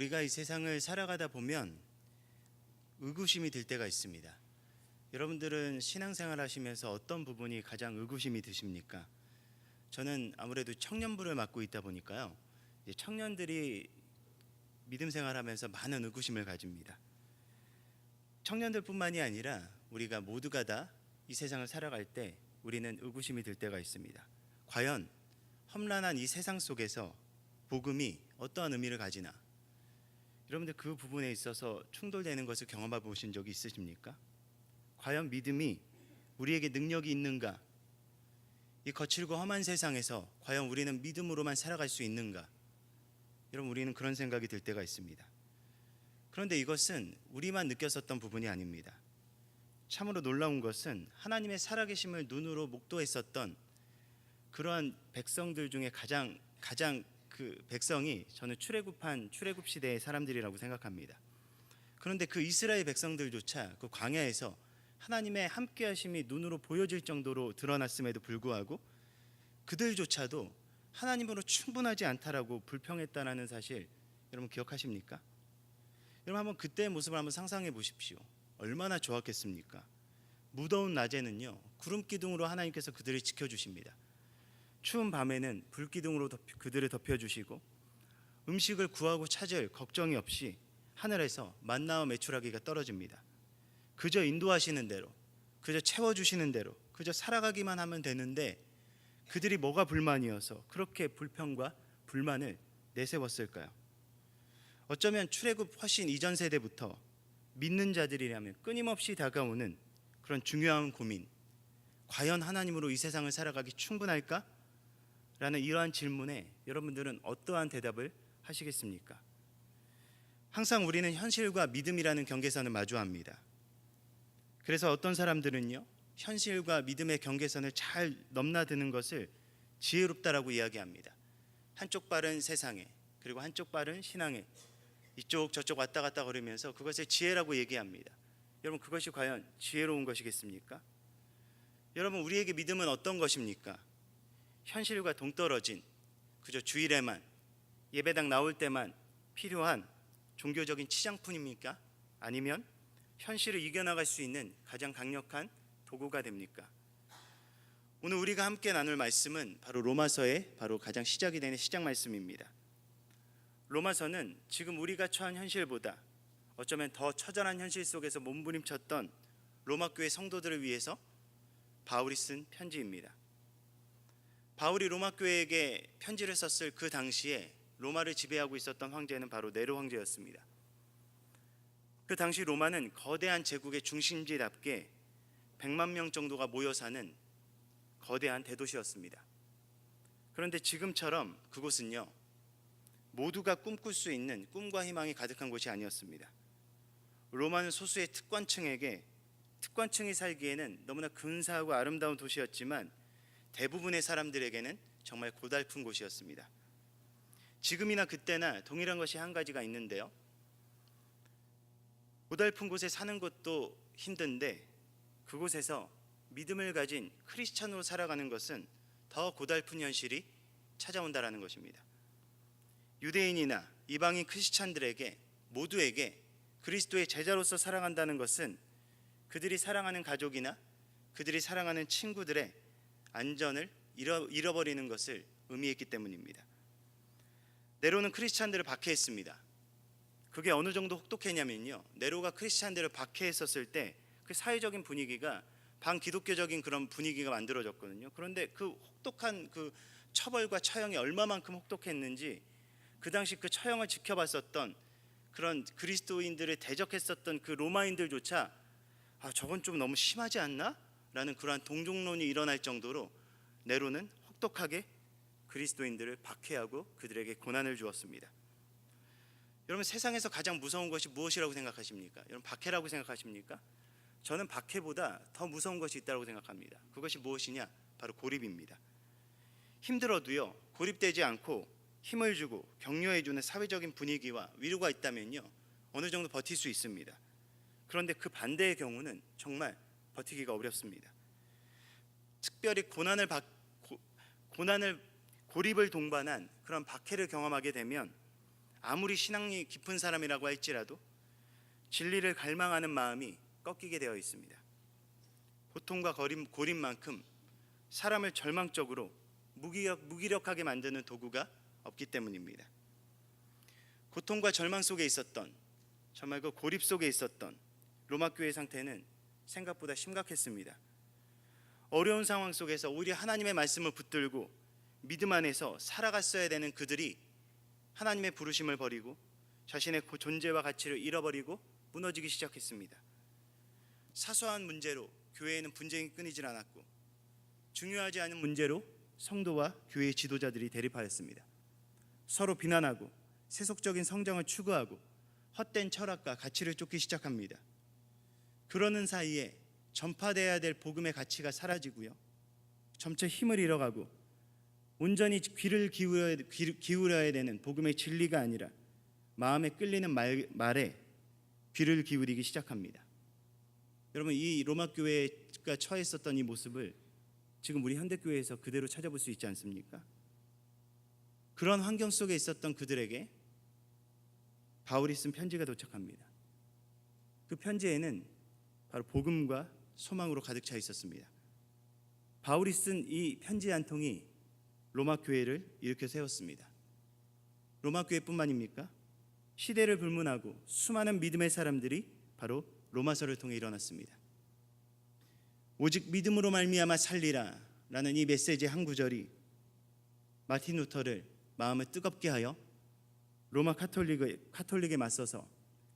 우리가 이 세상을 살아가다 보면 의구심이 들 때가 있습니다. 여러분들은 신앙생활 하시면서 어떤 부분이 가장 의구심이 드십니까? 저는 아무래도 청년부를 맡고 있다 보니까요, 이제 청년들이 믿음 생활하면서 많은 의구심을 가집니다. 청년들뿐만이 아니라 우리가 모두가 다 이 세상을 살아갈 때 우리는 의구심이 들 때가 있습니다. 과연 험난한 이 세상 속에서 복음이 어떠한 의미를 가지나? 여러분들 그 부분에 있어서 충돌되는 것을 경험해 보신 적이 있으십니까? 과연 믿음이 우리에게 능력이 있는가? 이 거칠고 험한 세상에서 과연 우리는 믿음으로만 살아갈 수 있는가? 여러분, 우리는 그런 생각이 들 때가 있습니다. 그런데 이것은 우리만 느꼈었던 부분이 아닙니다. 참으로 놀라운 것은 하나님의 살아계심을 눈으로 목도했었던 그러한 백성들 중에 가장 그 백성이 저는 출애굽 시대의 사람들이라고 생각합니다. 그런데 그 이스라엘 백성들조차 그 광야에서 하나님의 함께하심이 눈으로 보여질 정도로 드러났음에도 불구하고 그들조차도 하나님으로 충분하지 않다라고 불평했다는 사실 여러분 기억하십니까? 여러분 한번 그때의 모습을 한번 상상해 보십시오. 얼마나 좋았겠습니까? 무더운 낮에는요, 구름 기둥으로 하나님께서 그들을 지켜주십니다. 추운 밤에는 불 기둥으로 그들을 덮여주시고 음식을 구하고 찾을 걱정이 없이 하늘에서 만나와 메추라기가 떨어집니다. 그저 인도하시는 대로, 그저 채워주시는 대로, 그저 살아가기만 하면 되는데 그들이 뭐가 불만이어서 그렇게 불평과 불만을 내세웠을까요? 어쩌면 출애굽 훨씬 이전 세대부터 믿는 자들이라면 끊임없이 다가오는 그런 중요한 고민, 과연 하나님으로 이 세상을 살아가기 충분할까? 라는 이러한 질문에 여러분들은 어떠한 대답을 하시겠습니까? 항상 우리는 현실과 믿음이라는 경계선을 마주합니다. 그래서 어떤 사람들은요, 현실과 믿음의 경계선을 잘 넘나드는 것을 지혜롭다라고 이야기합니다. 한쪽 발은 세상에, 그리고 한쪽 발은 신앙에 이쪽 저쪽 왔다 갔다 거리면서 그것을 지혜라고 얘기합니다. 여러분, 그것이 과연 지혜로운 것이겠습니까? 여러분, 우리에게 믿음은 어떤 것입니까? 현실과 동떨어진 그저 주일에만, 예배당 나올 때만 필요한 종교적인 치장뿐입니까? 아니면 현실을 이겨나갈 수 있는 가장 강력한 도구가 됩니까? 오늘 우리가 함께 나눌 말씀은 바로 로마서의 바로 가장 시작이 되는 시작 말씀입니다. 로마서는 지금 우리가 처한 현실보다 어쩌면 더 처절한 현실 속에서 몸부림쳤던 로마 교회 성도들을 위해서 바울이 쓴 편지입니다. 바울이 로마 교회에게 편지를 썼을 그 당시에 로마를 지배하고 있었던 황제는 바로 네로 황제였습니다. 그 당시 로마는 거대한 제국의 중심지답게 100만 명 정도가 모여 사는 거대한 대도시였습니다. 그런데 지금처럼 그곳은요, 모두가 꿈꿀 수 있는 꿈과 희망이 가득한 곳이 아니었습니다. 로마는 소수의 특권층이 살기에는 너무나 근사하고 아름다운 도시였지만 대부분의 사람들에게는 정말 고달픈 곳이었습니다. 지금이나 그때나 동일한 것이 한 가지가 있는데요, 고달픈 곳에 사는 것도 힘든데 그곳에서 믿음을 가진 크리스찬으로 살아가는 것은 더 고달픈 현실이 찾아온다라는 것입니다. 유대인이나 이방인 크리스찬들에게 모두에게 그리스도의 제자로서 살아간다는 것은 그들이 사랑하는 가족이나 그들이 사랑하는 친구들의 안전을 잃어버리는 것을 의미했기 때문입니다. 네로는 크리스찬들을 박해했습니다. 그게 어느 정도 혹독했냐면요, 네로가 크리스찬들을 박해했었을 때 그 사회적인 분위기가 반기독교적인 그런 분위기가 만들어졌거든요. 그런데 그 혹독한 그 처벌과 처형이 얼마만큼 혹독했는지 그 당시 그 처형을 지켜봤었던 그런 그리스도인들을 대적했었던 그 로마인들조차 저건 좀 너무 심하지 않나? 라는 그러한 동정론이 일어날 정도로 네로는 혹독하게 그리스도인들을 박해하고 그들에게 고난을 주었습니다. 여러분, 세상에서 가장 무서운 것이 무엇이라고 생각하십니까? 여러분, 박해라고 생각하십니까? 저는 박해보다 더 무서운 것이 있다고 생각합니다. 그것이 무엇이냐? 바로 고립입니다. 힘들어도요, 고립되지 않고 힘을 주고 격려해주는 사회적인 분위기와 위로가 있다면요, 어느 정도 버틸 수 있습니다. 그런데 그 반대의 경우는 정말 버티기가 어렵습니다. 특별히 고립을 동반한 그런 박해를 경험하게 되면 아무리 신앙이 깊은 사람이라고 할지라도 진리를 갈망하는 마음이 꺾이게 되어 있습니다. 고통과 고림만큼 사람을 절망적으로 무기력하게 만드는 도구가 없기 때문입니다. 고통과 절망 속에 있었던, 정말 그 고립 속에 있었던 로마 교회의 상태는 생각보다 심각했습니다. 어려운 상황 속에서 오히려 하나님의 말씀을 붙들고 믿음 안에서 살아갔어야 되는 그들이 하나님의 부르심을 버리고 자신의 존재와 가치를 잃어버리고 무너지기 시작했습니다. 사소한 문제로 교회에는 분쟁이 끊이질 않았고, 중요하지 않은 문제로 성도와 교회의 지도자들이 대립하였습니다. 서로 비난하고 세속적인 성장을 추구하고 헛된 철학과 가치를 쫓기 시작합니다. 그러는 사이에 전파되어야 될 복음의 가치가 사라지고요, 점차 힘을 잃어가고 온전히 귀를 기울여야 되는 복음의 진리가 아니라 마음에 끌리는 말에 귀를 기울이기 시작합니다. 여러분, 이 로마 교회가 처했었던 이 모습을 지금 우리 현대교회에서 그대로 찾아볼 수 있지 않습니까? 그런 환경 속에 있었던 그들에게 바울이 쓴 편지가 도착합니다. 그 편지에는 바로 복음과 소망으로 가득 차 있었습니다. 바울이 쓴 이 편지 한 통이 로마 교회를 일으켜 세웠습니다. 로마 교회뿐만입니까? 시대를 불문하고 수많은 믿음의 사람들이 바로 로마서를 통해 일어났습니다. 오직 믿음으로 말미암아 살리라 라는 이 메시지의 한 구절이 마틴 루터를 마음을 뜨겁게 하여 로마 카톨릭에 맞서서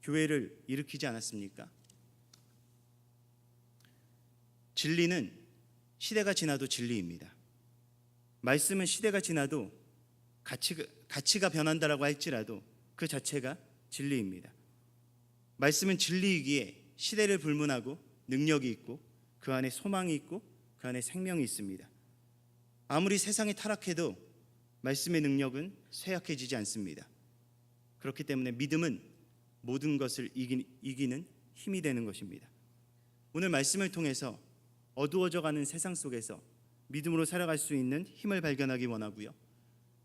교회를 일으키지 않았습니까? 진리는 시대가 지나도 진리입니다. 말씀은 시대가 지나도 가치가 변한다라고 할지라도 그 자체가 진리입니다. 말씀은 진리이기에 시대를 불문하고 능력이 있고 그 안에 소망이 있고 그 안에 생명이 있습니다. 아무리 세상이 타락해도 말씀의 능력은 쇠약해지지 않습니다. 그렇기 때문에 믿음은 모든 것을 이기는 힘이 되는 것입니다. 오늘 말씀을 통해서 어두워져가는 세상 속에서 믿음으로 살아갈 수 있는 힘을 발견하기 원하고요,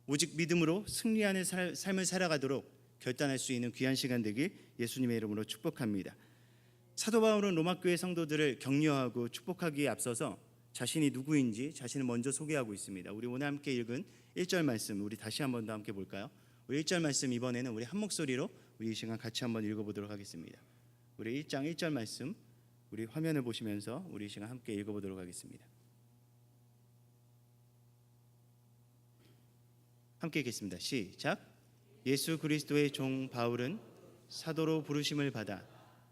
오직 믿음으로 승리하는 삶을 살아가도록 결단할 수 있는 귀한 시간 되길 예수님의 이름으로 축복합니다. 사도 바울은 로마 교회 성도들을 격려하고 축복하기에 앞서서 자신이 누구인지 자신을 먼저 소개하고 있습니다. 우리 오늘 함께 읽은 1절 말씀 우리 다시 한 번 더 함께 볼까요? 우리 1절 말씀 이번에는 우리 한 목소리로 우리 이 시간 같이 한번 읽어보도록 하겠습니다. 우리 1장 1절 말씀 우리 화면을 보시면서 우리 이 시간 함께 읽어보도록 하겠습니다. 함께 읽겠습니다. 시작. 예수 그리스도의 종 바울은 사도로 부르심을 받아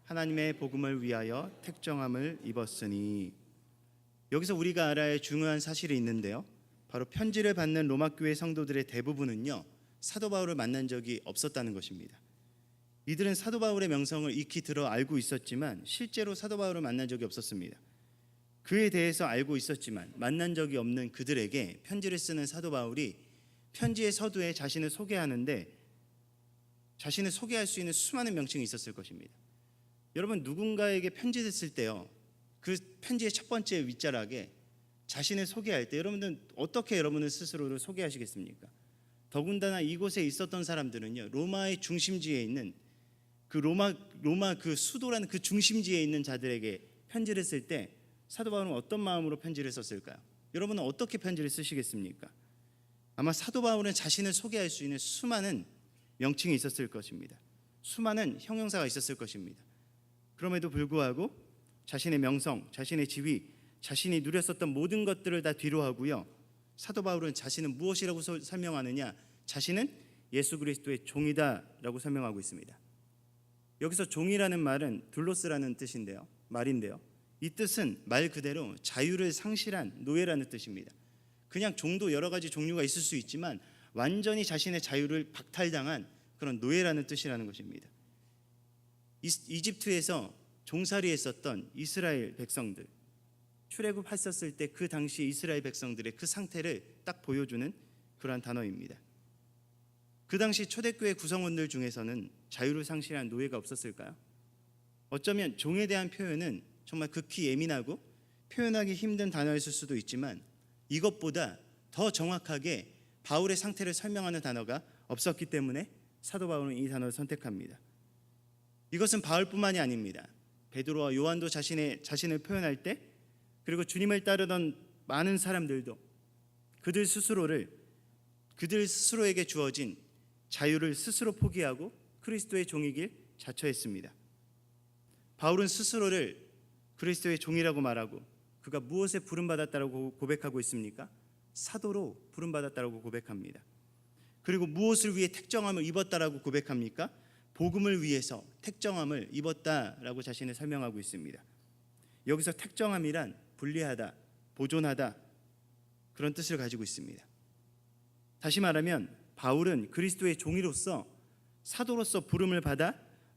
하나님의 복음을 위하여 택정함을 입었으니. 여기서 우리가 알아야 할 중요한 사실이 있는데요, 바로 편지를 받는 로마 교회 성도들의 대부분은요 사도 바울을 만난 적이 없었다는 것입니다. 이들은 사도 바울의 명성을 익히 들어 알고 있었지만 실제로 사도 바울을 만난 적이 없었습니다. 그에 대해서 알고 있었지만 만난 적이 없는 그들에게 편지를 쓰는 사도 바울이 편지의 서두에 자신을 소개하는데 자신을 소개할 수 있는 수많은 명칭이 있었을 것입니다. 여러분, 누군가에게 편지를 쓸 때요, 그 편지의 첫 번째 윗자락에 자신을 소개할 때 여러분들은 어떻게 여러분을 스스로를 소개하시겠습니까? 더군다나 이곳에 있었던 사람들은요, 로마의 중심지에 있는 그 로마 그 수도라는 그 중심지에 있는 자들에게 편지를 쓸 때 사도 바울은 어떤 마음으로 편지를 썼을까요? 여러분은 어떻게 편지를 쓰시겠습니까? 아마 사도 바울은 자신을 소개할 수 있는 수많은 명칭이 있었을 것입니다. 수많은 형용사가 있었을 것입니다. 그럼에도 불구하고 자신의 명성, 자신의 지위, 자신이 누렸었던 모든 것들을 다 뒤로하고요, 사도 바울은 자신은 무엇이라고 설명하느냐? 자신은 예수 그리스도의 종이다라고 설명하고 있습니다. 여기서 종이라는 말은 둘로스라는 말인데요, 이 뜻은 말 그대로 자유를 상실한 노예라는 뜻입니다. 그냥 종도 여러 가지 종류가 있을 수 있지만 완전히 자신의 자유를 박탈당한 그런 노예라는 뜻이라는 것입니다. 이집트에서 종살이했었던 이스라엘 백성들, 출애굽했었을 때 그 당시 이스라엘 백성들의 그 상태를 딱 보여주는 그러한 단어입니다. 그 당시 초대교회 구성원들 중에서는 자유를 상실한 노예가 없었을까요? 어쩌면 종에 대한 표현은 정말 극히 예민하고 표현하기 힘든 단어였을 수도 있지만 이것보다 더 정확하게 바울의 상태를 설명하는 단어가 없었기 때문에 사도 바울은 이 단어를 선택합니다. 이것은 바울뿐만이 아닙니다. 베드로와 요한도 자신을 표현할 때, 그리고 주님을 따르던 많은 사람들도 그들 스스로에게 주어진 자유를 스스로 포기하고 그리스도의 종이길 자처했습니다. 바울은 스스로를 그리스도의 종이라고 말하고 그가 무엇에 부름받았다고 고백하고 있습니까? 사도로 부름받았다고 고백합니다. 그리고 무엇을 위해 택정함을 입었다라고 고백합니까? 복음을 위해서 택정함을 입었다라고 자신을 설명하고 있습니다. 여기서 택정함이란 분리하다, 보존하다, 그런 뜻을 가지고 있습니다. 다시 말하면 바울은 그리스도의 종이로서, 사도로서 부름을 받아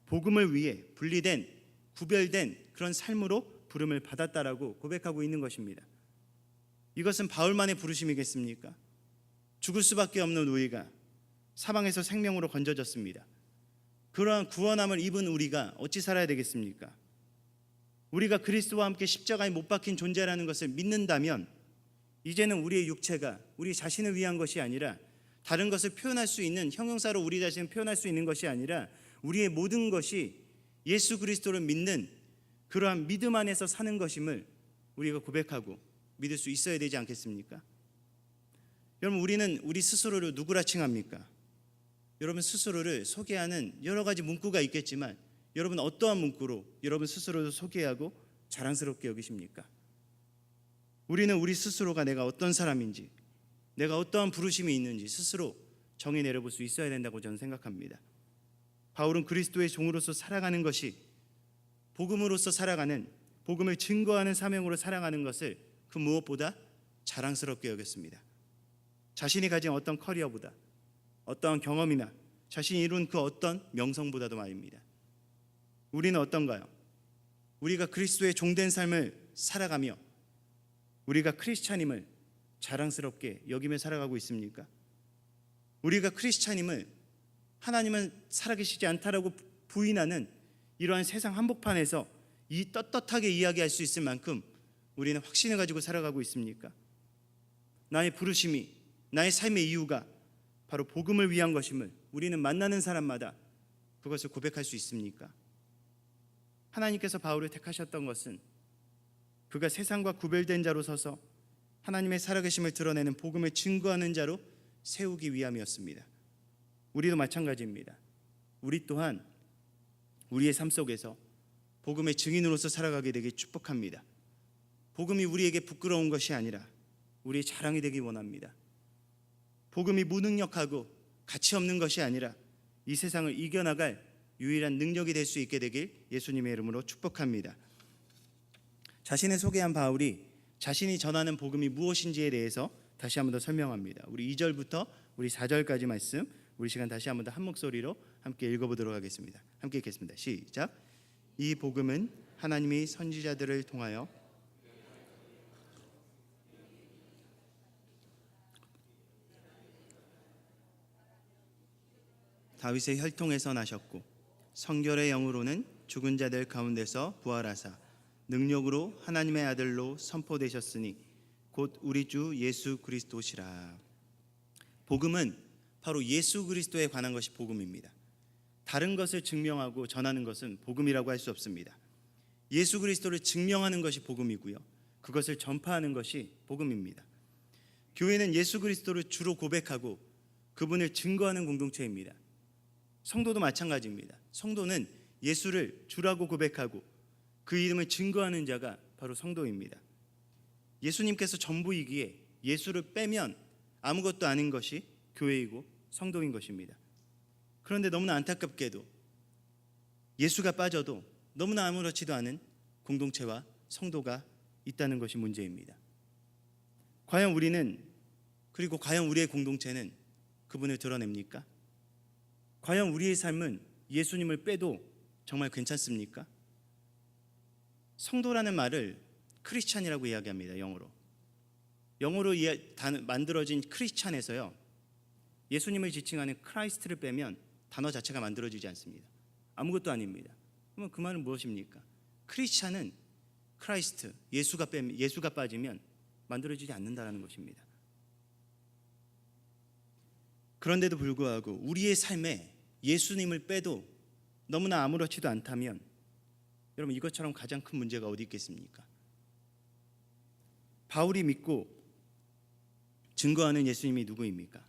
복음을 위해 분리된, 구별된 그런 삶으로 부름을 받았다라고 고백하고 있는 것입니다. 이것은 바울만의 부르심이겠습니까? 죽을 수밖에 없는 우리가 사방에서 생명으로 건져졌습니다. 그러한 구원함을 입은 우리가 어찌 살아야 되겠습니까? 우리가 그리스도와 함께 십자가에 못 박힌 존재라는 것을 믿는다면 이제는 우리의 육체가 우리 자신을 위한 것이 아니라, 다른 것을 표현할 수 있는, 형용사로 우리 자신을 표현할 수 있는 것이 아니라 우리의 모든 것이 예수 그리스도를 믿는 그러한 믿음 안에서 사는 것임을 우리가 고백하고 믿을 수 있어야 되지 않겠습니까? 여러분, 우리는 우리 스스로를 누구라 칭합니까? 여러분 스스로를 소개하는 여러 가지 문구가 있겠지만, 여러분 어떠한 문구로 여러분 스스로를 소개하고 자랑스럽게 여기십니까? 우리는 우리 스스로가 내가 어떤 사람인지, 내가 어떠한 부르심이 있는지 스스로 정의 내려볼 수 있어야 된다고 저는 생각합니다. 바울은 그리스도의 종으로서 살아가는 것이, 복음으로서 살아가는, 복음을 증거하는 사명으로 살아가는 것을 그 무엇보다 자랑스럽게 여겼습니다. 자신이 가진 어떤 커리어보다, 어떠한 경험이나 자신이 이룬 그 어떤 명성보다도 말입니다. 우리는 어떤가요? 우리가 그리스도의 종된 삶을 살아가며 우리가 크리스찬임을 자랑스럽게 여기며 살아가고 있습니까? 우리가 크리스찬임을, 하나님은 살아계시지 않다라고 부인하는 이러한 세상 한복판에서 이 떳떳하게 이야기할 수 있을 만큼 우리는 확신을 가지고 살아가고 있습니까? 나의 부르심이, 나의 삶의 이유가 바로 복음을 위한 것임을 우리는 만나는 사람마다 그것을 고백할 수 있습니까? 하나님께서 바울을 택하셨던 것은 그가 세상과 구별된 자로 서서 하나님의 살아계심을 드러내는 복음을 증거하는 자로 세우기 위함이었습니다. 우리도 마찬가지입니다. 우리 또한 우리의 삶 속에서 복음의 증인으로서 살아가게 되길 축복합니다. 복음이 우리에게 부끄러운 것이 아니라 우리의 자랑이 되기 원합니다. 복음이 무능력하고 가치 없는 것이 아니라 이 세상을 이겨나갈 유일한 능력이 될 수 있게 되길 예수님의 이름으로 축복합니다. 자신을 소개한 바울이 자신이 전하는 복음이 무엇인지에 대해서 다시 한 번 더 설명합니다. 우리 2절부터 우리 4절까지 말씀, 우리 시간 다시 한 번 더 한 목소리로 함께 읽어보도록 하겠습니다. 함께 읽겠습니다. 시작. 이 복음은 하나님이 선지자들을 통하여 다윗의 혈통에서 나셨고 성결의 영으로는 죽은 자들 가운데서 부활하사 능력으로 하나님의 아들로 선포되셨으니 곧 우리 주 예수 그리스도시라. 복음은 바로 예수 그리스도에 관한 것이 복음입니다. 다른 것을 증명하고 전하는 것은 복음이라고 할 수 없습니다. 예수 그리스도를 증명하는 것이 복음이고요, 그것을 전파하는 것이 복음입니다. 교회는 예수 그리스도를 주로 고백하고 그분을 증거하는 공동체입니다. 성도도 마찬가지입니다. 성도는 예수를 주라고 고백하고 그 이름을 증거하는 자가 바로 성도입니다. 예수님께서 전부이기에 예수를 빼면 아무것도 아닌 것이 교회이고 성도인 것입니다. 그런데 너무나 안타깝게도 예수가 빠져도 너무나 아무렇지도 않은 공동체와 성도가 있다는 것이 문제입니다. 과연 우리는, 그리고 과연 우리의 공동체는 그분을 드러냅니까? 과연 우리의 삶은 예수님을 빼도 정말 괜찮습니까? 성도라는 말을 크리스찬이라고 이야기합니다. 영어로 만들어진 크리스찬에서요, 예수님을 지칭하는 크라이스트를 빼면 단어 자체가 만들어지지 않습니다. 아무것도 아닙니다. 그러면 그 말은 무엇입니까? 크리스찬은 크라이스트, 예수가 빠지면 만들어지지 않는다는 것입니다. 그런데도 불구하고 우리의 삶에 예수님을 빼도 너무나 아무렇지도 않다면 여러분, 이것처럼 가장 큰 문제가 어디 있겠습니까? 바울이 믿고 증거하는 예수님이 누구입니까?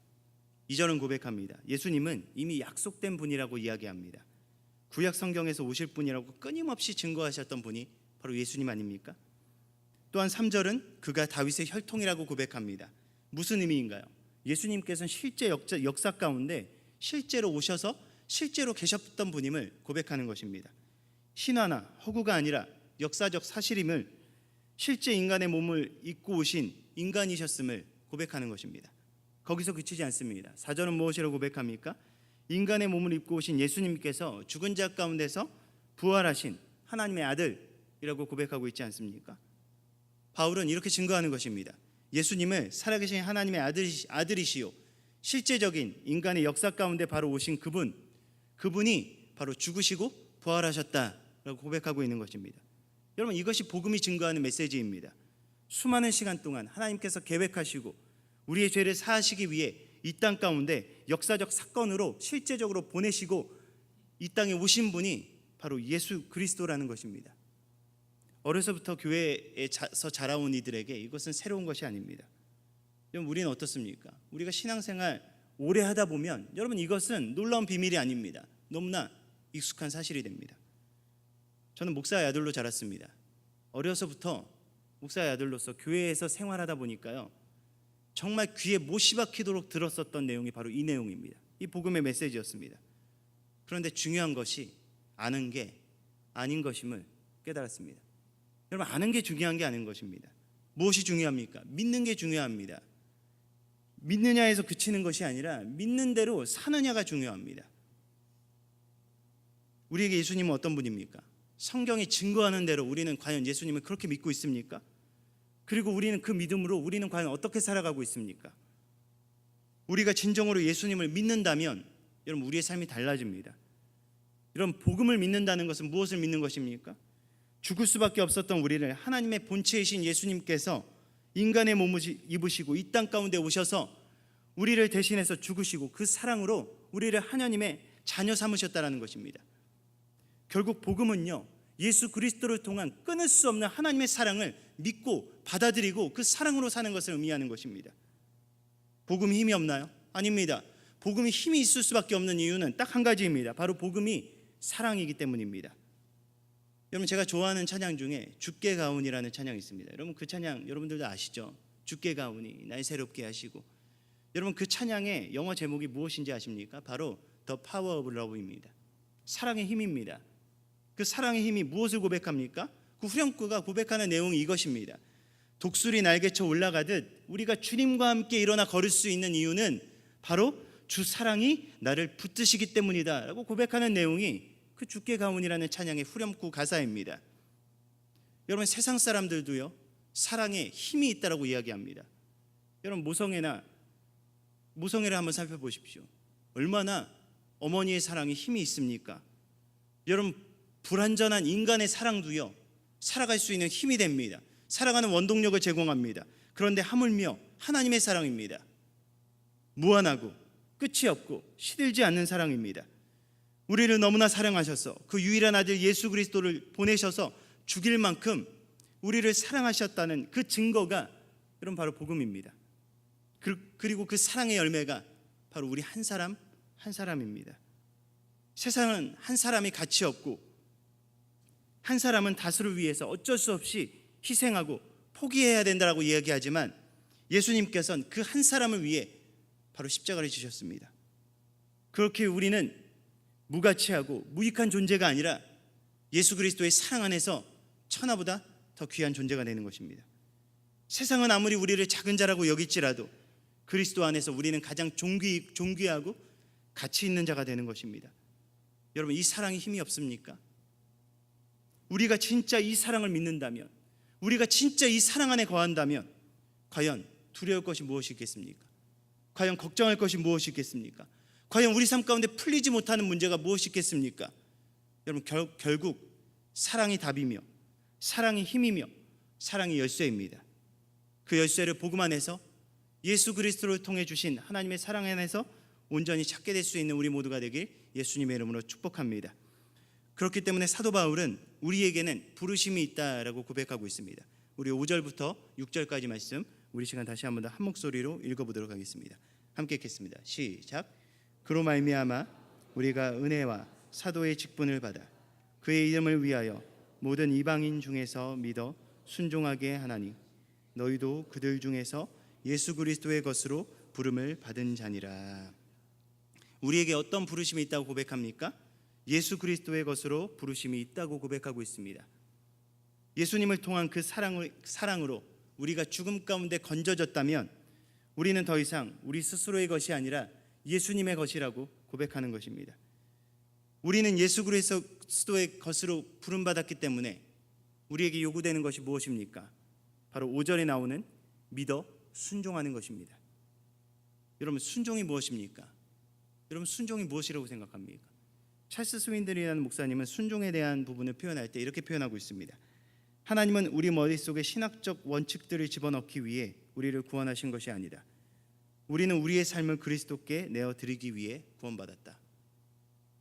2절은 고백합니다. 예수님은 이미 약속된 분이라고 이야기합니다. 구약 성경에서 오실 분이라고 끊임없이 증거하셨던 분이 바로 예수님 아닙니까? 또한 3절은 그가 다윗의 혈통이라고 고백합니다. 무슨 의미인가요? 예수님께서는 실제 역사 가운데 실제로 오셔서 실제로 계셨던 분임을 고백하는 것입니다. 신화나 허구가 아니라 역사적 사실임을, 실제 인간의 몸을 입고 오신 인간이셨음을 고백하는 것입니다. 거기서 그치지 않습니다. 4절은 무엇이라고 고백합니까? 인간의 몸을 입고 오신 예수님께서 죽은 자 가운데서 부활하신 하나님의 아들이라고 고백하고 있지 않습니까? 바울은 이렇게 증거하는 것입니다. 예수님을 살아계신 하나님의 아들이시요 실제적인 인간의 역사 가운데 바로 오신 그분이 바로 죽으시고 부활하셨다라고 고백하고 있는 것입니다. 여러분, 이것이 복음이 증거하는 메시지입니다. 수많은 시간 동안 하나님께서 계획하시고 우리의 죄를 사하시기 위해 이 땅 가운데 역사적 사건으로 실제적으로 보내시고 이 땅에 오신 분이 바로 예수 그리스도라는 것입니다. 어려서부터 교회에서 자라온 이들에게 이것은 새로운 것이 아닙니다. 여러분, 우리는 어떻습니까? 우리가 신앙생활 오래 하다 보면 여러분, 이것은 놀라운 비밀이 아닙니다. 너무나 익숙한 사실이 됩니다. 저는 목사의 아들로 자랐습니다. 어려서부터 목사의 아들로서 교회에서 생활하다 보니까요, 정말 귀에 못이 박히도록 들었었던 내용이 바로 이 내용입니다. 이 복음의 메시지였습니다. 그런데 중요한 것이 아는 게 아닌 것임을 깨달았습니다. 여러분, 아는 게 중요한 게 아닌 것입니다. 무엇이 중요합니까? 믿는 게 중요합니다. 믿느냐에서 그치는 것이 아니라 믿는 대로 사느냐가 중요합니다. 우리에게 예수님은 어떤 분입니까? 성경이 증거하는 대로 우리는 과연 예수님을 그렇게 믿고 있습니까? 그리고 우리는 그 믿음으로 우리는 과연 어떻게 살아가고 있습니까? 우리가 진정으로 예수님을 믿는다면 여러분, 우리의 삶이 달라집니다. 여러분, 복음을 믿는다는 것은 무엇을 믿는 것입니까? 죽을 수밖에 없었던 우리를 하나님의 본체이신 예수님께서 인간의 몸을 입으시고 이 땅 가운데 오셔서 우리를 대신해서 죽으시고 그 사랑으로 우리를 하나님의 자녀 삼으셨다는 것입니다. 결국 복음은요, 예수 그리스도를 통한 끊을 수 없는 하나님의 사랑을 믿고 받아들이고 그 사랑으로 사는 것을 의미하는 것입니다. 복음이 힘이 없나요? 아닙니다. 복음이 힘이 있을 수밖에 없는 이유는 딱 한 가지입니다. 바로 복음이 사랑이기 때문입니다. 여러분, 제가 좋아하는 찬양 중에 주께 가오니라는 찬양이 있습니다. 여러분, 그 찬양 여러분들도 아시죠? 주께 가오니 날 새롭게 하시고. 여러분, 그 찬양의 영어 제목이 무엇인지 아십니까? 바로 The Power of Love입니다. 사랑의 힘입니다. 그 사랑의 힘이 무엇을 고백합니까? 그 후렴구가 고백하는 내용이 이것입니다. 독수리 날개쳐 올라가듯 우리가 주님과 함께 일어나 걸을 수 있는 이유는 바로 주 사랑이 나를 붙드시기 때문이다 라고 고백하는 내용이 그 주께 가오니라는 찬양의 후렴구 가사입니다. 여러분, 세상 사람들도요, 사랑에 힘이 있다라고 이야기합니다. 여러분, 모성애를 한번 살펴보십시오. 얼마나 어머니의 사랑에 힘이 있습니까? 여러분, 불완전한 인간의 사랑도요, 살아갈 수 있는 힘이 됩니다. 살아가는 원동력을 제공합니다. 그런데 하물며 하나님의 사랑입니다. 무한하고 끝이 없고 시들지 않는 사랑입니다. 우리를 너무나 사랑하셔서 그 유일한 아들 예수 그리스도를 보내셔서 죽일 만큼 우리를 사랑하셨다는 그 증거가 여러분, 바로 복음입니다. 그리고 그 사랑의 열매가 바로 우리 한 사람입니다. 세상은 한 사람이 가치 없고 한 사람은 다수를 위해서 어쩔 수 없이 희생하고 포기해야 된다라고 이야기하지만 예수님께서는 그 한 사람을 위해 바로 십자가를 지셨습니다. 그렇게 우리는 무가치하고 무익한 존재가 아니라 예수 그리스도의 사랑 안에서 천하보다 더 귀한 존재가 되는 것입니다. 세상은 아무리 우리를 작은 자라고 여길지라도 그리스도 안에서 우리는 가장 존귀하고 가치 있는 자가 되는 것입니다. 여러분, 이 사랑이 힘이 없습니까? 우리가 진짜 이 사랑을 믿는다면, 우리가 진짜 이 사랑 안에 거한다면 과연 두려울 것이 무엇이 있겠습니까? 과연 걱정할 것이 무엇이 있겠습니까? 과연 우리 삶 가운데 풀리지 못하는 문제가 무엇이 있겠습니까? 여러분, 결국 사랑이 답이며 사랑이 힘이며 사랑이 열쇠입니다. 그 열쇠를 복음 안에서 예수 그리스도를 통해 주신 하나님의 사랑 안에서 온전히 찾게 될 수 있는 우리 모두가 되길 예수님의 이름으로 축복합니다. 그렇기 때문에 사도 바울은 우리에게는 부르심이 있다라고 고백하고 있습니다. 우리 5절부터 6절까지 말씀 우리 시간 다시 한번 더 한 목소리로 읽어보도록 하겠습니다. 함께 읽겠습니다. 시작. 그로 말미암아 우리가 은혜와 사도의 직분을 받아 그의 이름을 위하여 모든 이방인 중에서 믿어 순종하게 하나니 너희도 그들 중에서 예수 그리스도의 것으로 부름을 받은 자니라. 우리에게 어떤 부르심이 있다고 고백합니까? 예수 그리스도의 것으로 부르심이 있다고 고백하고 있습니다. 예수님을 통한 그 사랑으로 우리가 죽음 가운데 건져졌다면 우리는 더 이상 우리 스스로의 것이 아니라 예수님의 것이라고 고백하는 것입니다. 우리는 예수 그리스도의 것으로 부름받았기 때문에 우리에게 요구되는 것이 무엇입니까? 바로 5절에 나오는 믿어 순종하는 것입니다. 여러분, 순종이 무엇입니까? 여러분, 순종이 무엇이라고 생각합니까? 찰스 스윈들이라는 목사님은 순종에 대한 부분을 표현할 때 이렇게 표현하고 있습니다. 하나님은 우리 머릿속에 신학적 원칙들을 집어넣기 위해 우리를 구원하신 것이 아니라 우리는 우리의 삶을 그리스도께 내어드리기 위해 구원받았다.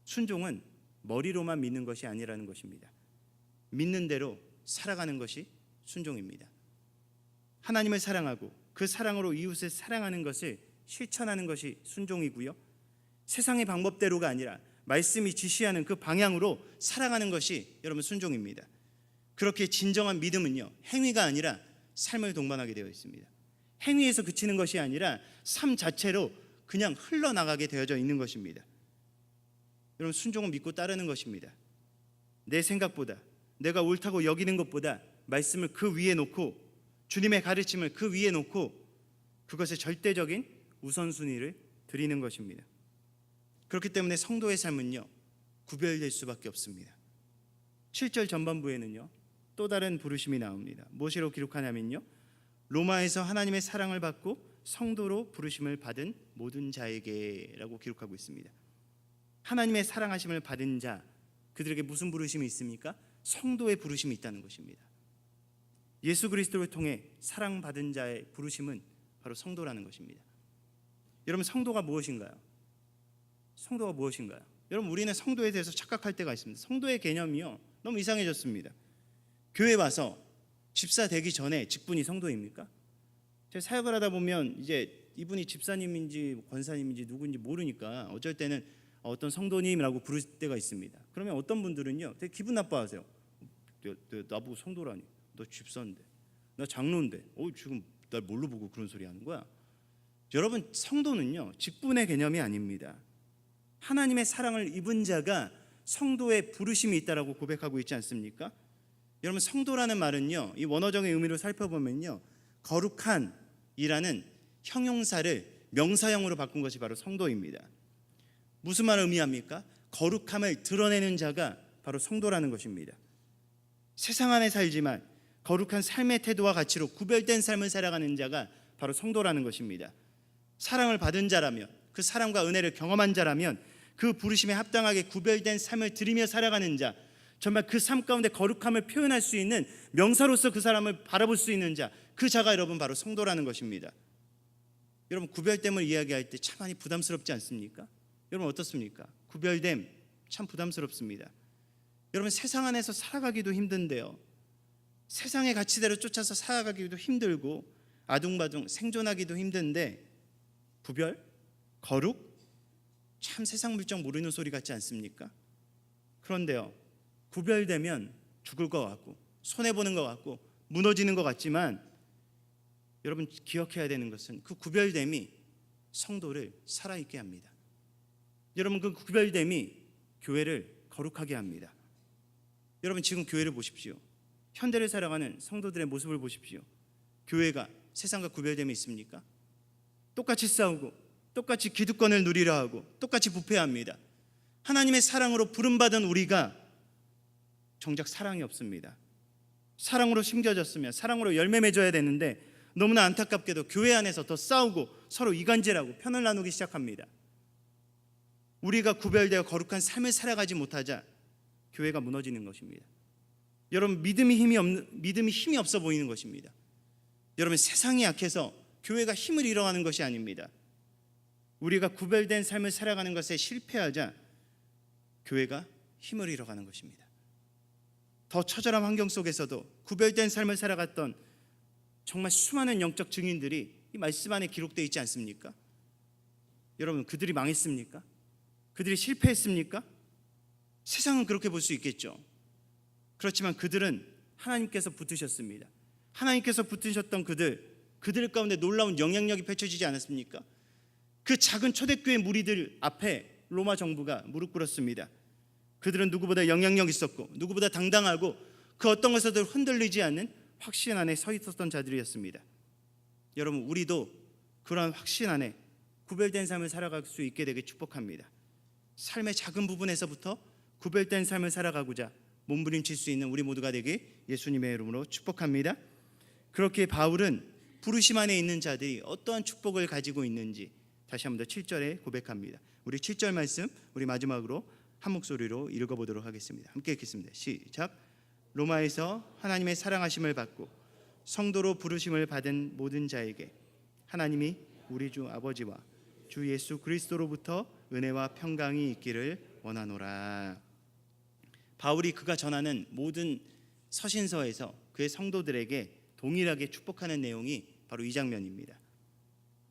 순종은 머리로만 믿는 것이 아니라는 것입니다. 믿는 대로 살아가는 것이 순종입니다. 하나님을 사랑하고 그 사랑으로 이웃을 사랑하는 것을 실천하는 것이 순종이고요, 세상의 방법대로가 아니라 말씀이 지시하는 그 방향으로 살아가는 것이 여러분 순종입니다. 그렇게 진정한 믿음은요, 행위가 아니라 삶을 동반하게 되어 있습니다. 행위에서 그치는 것이 아니라 삶 자체로 그냥 흘러나가게 되어져 있는 것입니다. 여러분, 순종은 믿고 따르는 것입니다. 내 생각보다, 내가 옳다고 여기는 것보다 말씀을 그 위에 놓고, 주님의 가르침을 그 위에 놓고 그것에 절대적인 우선순위를 드리는 것입니다. 그렇기 때문에 성도의 삶은요, 구별될 수밖에 없습니다. 7절 전반부에는요, 또 다른 부르심이 나옵니다. 무엇이라고 기록하냐면요, 로마에서 하나님의 사랑을 받고 성도로 부르심을 받은 모든 자에게라고 기록하고 있습니다. 하나님의 사랑하심을 받은 자, 그들에게 무슨 부르심이 있습니까? 성도의 부르심이 있다는 것입니다. 예수 그리스도를 통해 사랑받은 자의 부르심은 바로 성도라는 것입니다. 여러분, 성도가 무엇인가요? 성도가 무엇인가요? 여러분, 우리는 성도에 대해서 착각할 때가 있습니다. 성도의 개념이요, 너무 이상해졌습니다. 교회 와서 집사 되기 전에 직분이 성도입니까? 제가 사역을 하다 보면 이제 이분이 집사님인지 권사님인지 누구인지 모르니까 어쩔 때는 어떤 성도님이라고 부를 때가 있습니다. 그러면 어떤 분들은요, 되게 기분 나빠하세요. 나보고 성도라니, 너 집사인데, 나 장로인데, 지금 날 뭘로 보고 그런 소리 하는 거야? 여러분, 성도는요, 직분의 개념이 아닙니다. 하나님의 사랑을 입은 자가 성도의 부르심이 있다라고 고백하고 있지 않습니까? 여러분, 성도라는 말은요, 이 원어적인 의미로 살펴보면요, 거룩한이라는 형용사를 명사형으로 바꾼 것이 바로 성도입니다. 무슨 말을 의미합니까? 거룩함을 드러내는 자가 바로 성도라는 것입니다. 세상 안에 살지만 거룩한 삶의 태도와 가치로 구별된 삶을 살아가는 자가 바로 성도라는 것입니다. 사랑을 받은 자라면, 그 사랑과 은혜를 경험한 자라면, 그 부르심에 합당하게 구별된 삶을 드리며 살아가는 자, 정말 그 삶 가운데 거룩함을 표현할 수 있는 명사로서 그 사람을 바라볼 수 있는 자, 그 자가 여러분 바로 성도라는 것입니다. 여러분, 구별됨을 이야기할 때 참 많이 부담스럽지 않습니까? 여러분, 어떻습니까? 구별됨 참 부담스럽습니다. 여러분, 세상 안에서 살아가기도 힘든데요, 세상의 가치대로 쫓아서 살아가기도 힘들고 아둥바둥 생존하기도 힘든데, 구별, 거룩, 참 세상 물정 모르는 소리 같지 않습니까? 그런데요, 구별되면 죽을 것 같고 손해보는 것 같고 무너지는 것 같지만, 여러분 기억해야 되는 것은 그 구별됨이 성도를 살아있게 합니다. 여러분, 그 구별됨이 교회를 거룩하게 합니다. 여러분, 지금 교회를 보십시오. 현대를 살아가는 성도들의 모습을 보십시오. 교회가 세상과 구별됨이 있습니까? 똑같이 싸우고 똑같이 기득권을 누리려 하고 똑같이 부패합니다. 하나님의 사랑으로 부름받은 우리가 정작 사랑이 없습니다. 사랑으로 심겨졌으면 사랑으로 열매 맺어야 되는데, 너무나 안타깝게도 교회 안에서 더 싸우고 서로 이간질하고 편을 나누기 시작합니다. 우리가 구별되어 거룩한 삶을 살아가지 못하자 교회가 무너지는 것입니다. 여러분, 믿음이 힘이 없어 보이는 것입니다. 여러분, 세상이 약해서 교회가 힘을 잃어가는 것이 아닙니다. 우리가 구별된 삶을 살아가는 것에 실패하자 교회가 힘을 잃어가는 것입니다. 더 처절한 환경 속에서도 구별된 삶을 살아갔던 정말 수많은 영적 증인들이 이 말씀 안에 기록되어 있지 않습니까? 여러분, 그들이 망했습니까? 그들이 실패했습니까? 세상은 그렇게 볼 수 있겠죠. 그렇지만 그들은 하나님께서 붙으셨습니다. 하나님께서 붙으셨던 그들 가운데 놀라운 영향력이 펼쳐지지 않았습니까? 그 작은 초대교회 무리들 앞에 로마 정부가 무릎 꿇었습니다. 그들은 누구보다 영향력 있었고 누구보다 당당하고 그 어떤 것에도 흔들리지 않는 확신 안에 서 있었던 자들이었습니다. 여러분, 우리도 그러한 확신 안에 구별된 삶을 살아갈 수 있게 되길 축복합니다. 삶의 작은 부분에서부터 구별된 삶을 살아가고자 몸부림칠 수 있는 우리 모두가 되길 예수님의 이름으로 축복합니다. 그렇게 바울은 부르심 안에 있는 자들이 어떠한 축복을 가지고 있는지 다시 한 번 더 7절에 고백합니다. 우리 7절 말씀 우리 마지막으로 한 목소리로 읽어보도록 하겠습니다. 함께 읽겠습니다. 시작. 로마에서 하나님의 사랑하심을 받고 성도로 부르심을 받은 모든 자에게 하나님이 우리 주 아버지와 주 예수 그리스도로부터 은혜와 평강이 있기를 원하노라. 바울이 그가 전하는 모든 서신서에서 그의 성도들에게 동일하게 축복하는 내용이 바로 이 장면입니다.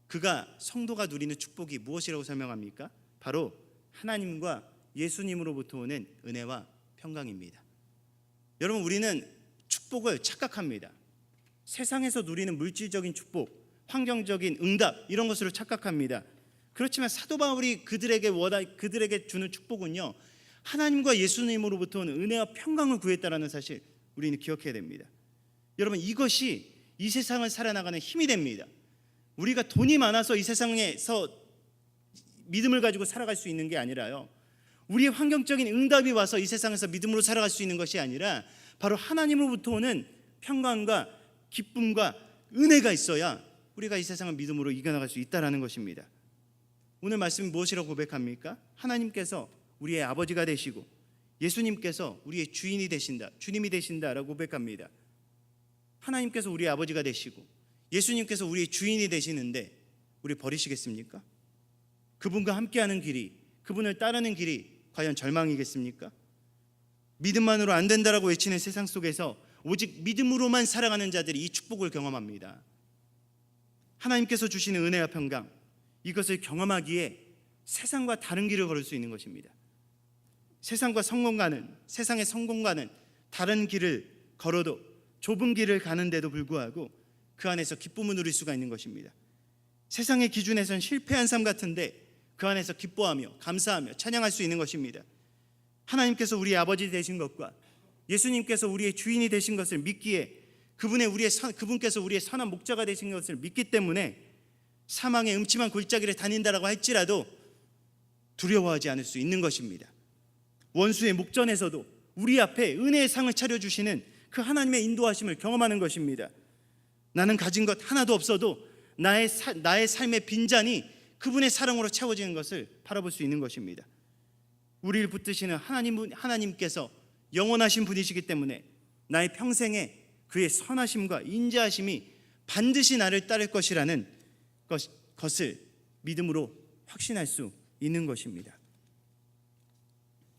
그가 성도가 누리는 축복이 무엇이라고 설명합니까? 바로 하나님과 예수님으로부터 오는 은혜와 평강입니다. 여러분, 우리는 축복을 착각합니다. 세상에서 누리는 물질적인 축복, 환경적인 응답 이런 것으로 착각합니다. 그렇지만 사도 바울이 그들에게 주는 축복은요, 하나님과 예수님으로부터 오는 은혜와 평강을 구했다라는 사실 우리는 기억해야 됩니다. 여러분, 이것이 이 세상을 살아나가는 힘이 됩니다. 우리가 돈이 많아서 이 세상에서 믿음을 가지고 살아갈 수 있는 게 아니라요, 우리의 환경적인 응답이 와서 이 세상에서 믿음으로 살아갈 수 있는 것이 아니라 바로 하나님으로부터 오는 평강과 기쁨과 은혜가 있어야 우리가 이 세상을 믿음으로 이겨나갈 수 있다는 것입니다. 오늘 말씀이 무엇이라고 고백합니까? 하나님께서 우리의 아버지가 되시고 예수님께서 우리의 주인이 되신다, 주님이 되신다라고 고백합니다. 하나님께서 우리의 아버지가 되시고 예수님께서 우리의 주인이 되시는데 우리 버리시겠습니까? 그분과 함께하는 길이, 그분을 따르는 길이 과연 절망이겠습니까? 믿음만으로 안 된다라고 외치는 세상 속에서 오직 믿음으로만 살아가는 자들이 이 축복을 경험합니다. 하나님께서 주시는 은혜와 평강, 이것을 경험하기에 세상과 다른 길을 걸을 수 있는 것입니다. 세상의 성공과는 다른 길을 걸어도 좁은 길을 가는데도 불구하고 그 안에서 기쁨을 누릴 수가 있는 것입니다. 세상의 기준에선 실패한 삶 같은데 그 안에서 기뻐하며 감사하며 찬양할 수 있는 것입니다. 하나님께서 우리의 아버지 되신 것과 예수님께서 우리의 주인이 되신 것을 믿기에 그분께서 우리의 선한 목자가 되신 것을 믿기 때문에 사망의 음침한 골짜기를 다닌다라고 할지라도 두려워하지 않을 수 있는 것입니다. 원수의 목전에서도 우리 앞에 은혜의 상을 차려주시는 그 하나님의 인도하심을 경험하는 것입니다. 나는 가진 것 하나도 없어도 나의 삶의 빈잔이 그분의 사랑으로 채워지는 것을 바라볼 수 있는 것입니다. 우리를 붙드시는 하나님께서 영원하신 분이시기 때문에 나의 평생에 그의 선하심과 인자하심이 반드시 나를 따를 것이라는 것을 믿음으로 확신할 수 있는 것입니다.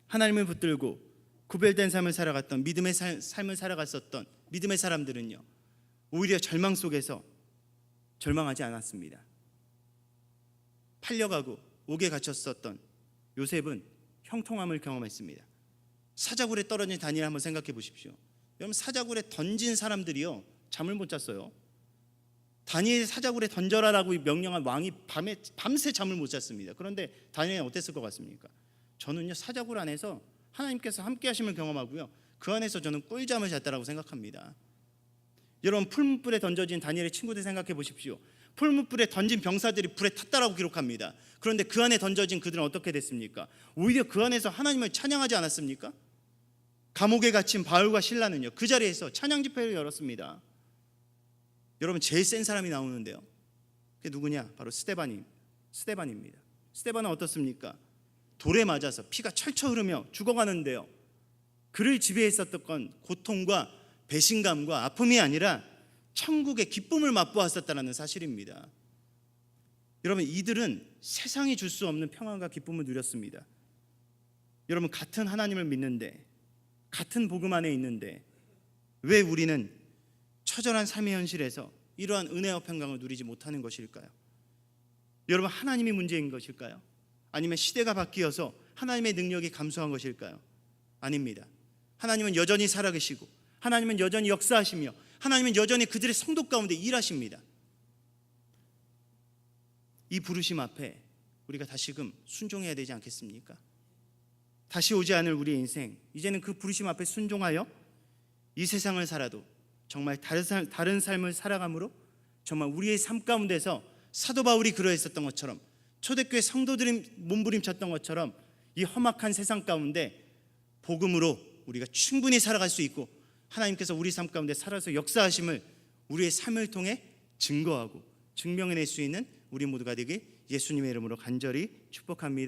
하나님을 붙들고 구별된 삶을 살아갔던 믿음의 삶을 살아갔었던 믿음의 사람들은요, 오히려 절망 속에서 절망하지 않았습니다. 팔려가고 옥에 갇혔었던 요셉은 형통함을 경험했습니다. 사자굴에 떨어진 다니엘 한번 생각해 보십시오. 여러분, 사자굴에 던진 사람들이요, 잠을 못 잤어요. 다니엘 사자굴에 던져라라고 명령한 왕이 밤새 잠을 못 잤습니다. 그런데 다니엘은 어땠을 것 같습니까? 저는요, 사자굴 안에서 하나님께서 함께 하심을 경험하고요, 그 안에서 저는 꿀잠을 잤다라고 생각합니다. 여러분, 풀무불에 던져진 다니엘의 친구들 생각해 보십시오. 풀무불에 던진 병사들이 불에 탔다라고 기록합니다. 그런데 그 안에 던져진 그들은 어떻게 됐습니까? 오히려 그 안에서 하나님을 찬양하지 않았습니까? 감옥에 갇힌 바울과 실라는요, 그 자리에서 찬양 집회를 열었습니다. 여러분, 제일 센 사람이 나오는데요, 그게 누구냐? 바로 스데반입니다. 스데반은 어떻습니까? 돌에 맞아서 피가 철철 흐르며 죽어가는데요, 그를 지배했었던 건 고통과 배신감과 아픔이 아니라 천국의 기쁨을 맛보았었다는 사실입니다. 여러분, 이들은 세상이 줄 수 없는 평안과 기쁨을 누렸습니다. 여러분, 같은 하나님을 믿는데, 같은 복음 안에 있는데 왜 우리는 처절한 삶의 현실에서 이러한 은혜와 평강을 누리지 못하는 것일까요? 여러분, 하나님이 문제인 것일까요? 아니면 시대가 바뀌어서 하나님의 능력이 감소한 것일까요? 아닙니다. 하나님은 여전히 살아계시고, 하나님은 여전히 역사하시며, 하나님은 여전히 그들의 성도 가운데 일하십니다. 이 부르심 앞에 우리가 다시금 순종해야 되지 않겠습니까? 다시 오지 않을 우리의 인생, 이제는 그 부르심 앞에 순종하여 이 세상을 살아도 정말 다른 삶을 살아감으로 정말 우리의 삶 가운데서 사도 바울이 그러했었던 것처럼, 초대교회 성도들이 몸부림쳤던 것처럼 이 험악한 세상 가운데 복음으로 우리가 충분히 살아갈 수 있고, 하나님께서 우리 삶 가운데 살아서 역사하심을 우리의 삶을 통해 증거하고 증명해낼 수 있는 우리 모두가 되길 예수님의 이름으로 간절히 축복합니다.